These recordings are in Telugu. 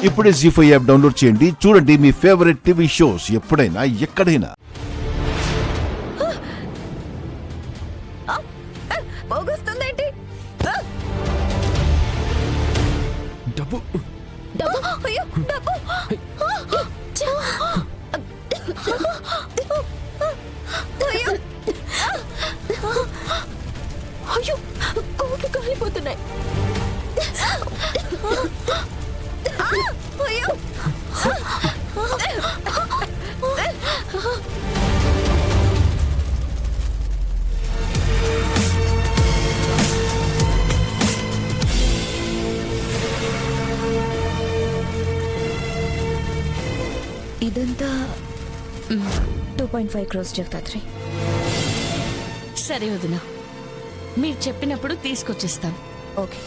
ఇప్పుడే జీ5 యాప్ డౌన్లోడ్ చేయండి. చూడండి మీ ఫేవరెట్ టీవీ షోస్ ఎప్పుడైనా ఎక్కడైనా. డబ్బు అయ్యో కోట్లు కాలిపోతున్నాయి. ఇదంతా 2.5 crores జగదాత్రి. సరే వదినా, మీరు చెప్పినప్పుడు తీసుకొచ్చేస్తాను. ఓకే.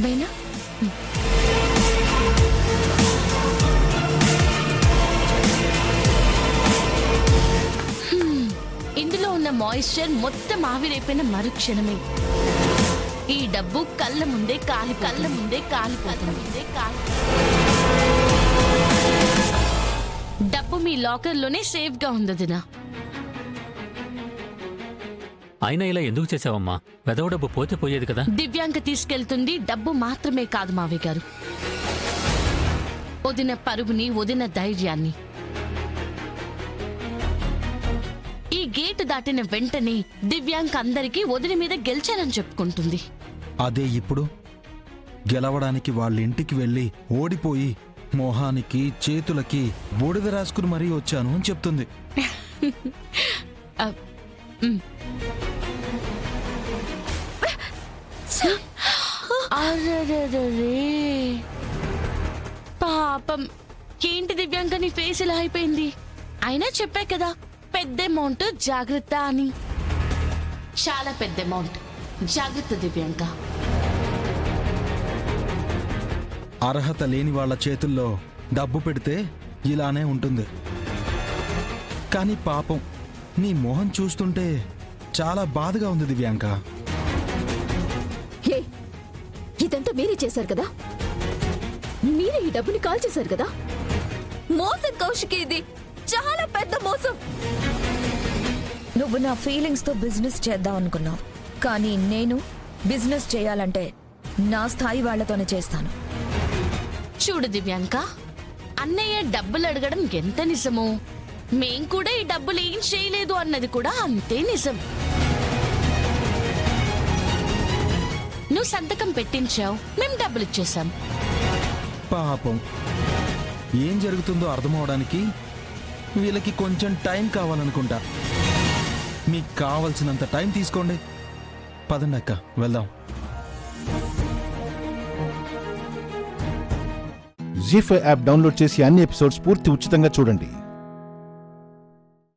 బైనా ఇందులో ఉన్న మాయిశ్చర్ మొత్తం ఆవిరైపోయిన మరుక్షణమే ఈ డబ్బు కళ్ళ ముందే కాలిపోతుంది. డబ్బు మీ లాకర్లోనే సేఫ్ గా ఉందదినా. అయినా ఇలా ఎందుకు చేసావమ్మా? వెదవ డబ్బు పోతే పోయేది కదా. దివ్యాంక తీసుకెళ్తుంది డబ్బు మాత్రమే కాదు మావయ్య గారు, వదిన పరువుని, వదిన ధైర్యాన్ని. ఈ గేటు దాటిన వెంటనే దివ్యాంక అందరికీ వదిన మీద గెలిచానని చెప్పుకుంటుంది. అదే ఇప్పుడు గెలవడానికి వాళ్ళ ఇంటికి వెళ్ళి ఓడిపోయి మొహానికి చేతులకి బూడిద రాసుకుని మరీ వచ్చాను అని చెప్తుంది. అరెరెరెరే. పాపం, ఏంటి దివ్యాంక నీ ఫేస్ ఇలా అయిపోయింది? అయినా చెప్పా కదా పెద్ద అమౌంట్, జాగ్రత్త అని. చాలా పెద్ద అమౌంట్, జాగ్రత్త దివ్యాంక. అర్హత లేని వాళ్ళ చేతుల్లో డబ్బు పెడితే ఇలానే ఉంటుంది. కానీ పాపం నీ మొహం చూస్తుంటే చాలా బాధగా ఉంది దివ్యాంక. ఇదంతా మీరే చేశారు కదా, మీరే ఈ డబ్బుని కాల్ చేశారు కదా. మోసం కౌశికి, ఇది చాలా పెద్ద మోసం. నువ్వు నా ఫీలింగ్స్ తో బిజినెస్ చేద్దాం అనుకున్నావు, కానీ నేను బిజినెస్ చేయాలంటే నా స్థాయి వాళ్లతోనే చేస్తాను. చూడు దివ్యాంక, అన్నయ్య డబ్బులు అడగడం ఎంత నిజమో, మేం కూడా ఈ డబ్బులు ఏం చేయలేదు అన్నది కూడా అంతే నిజం. నువ్వు సంతకం పెట్టించావు, మేం డబ్బులు ఇచ్చేసాం. పాపం ఏం జరుగుతుందో అర్థమవడానికి వీళ్ళకి కొంచెం టైం కావాలనుకుంటా. మీకు కావలసినంత టైం తీసుకోండి. పదండి అక్క, వెళ్దాం. జీ5 యాప్ డౌన్లోడ్ చేసి అన్ని ఎపిసోడ్స్ పూర్తి ఉచితంగా చూడండి.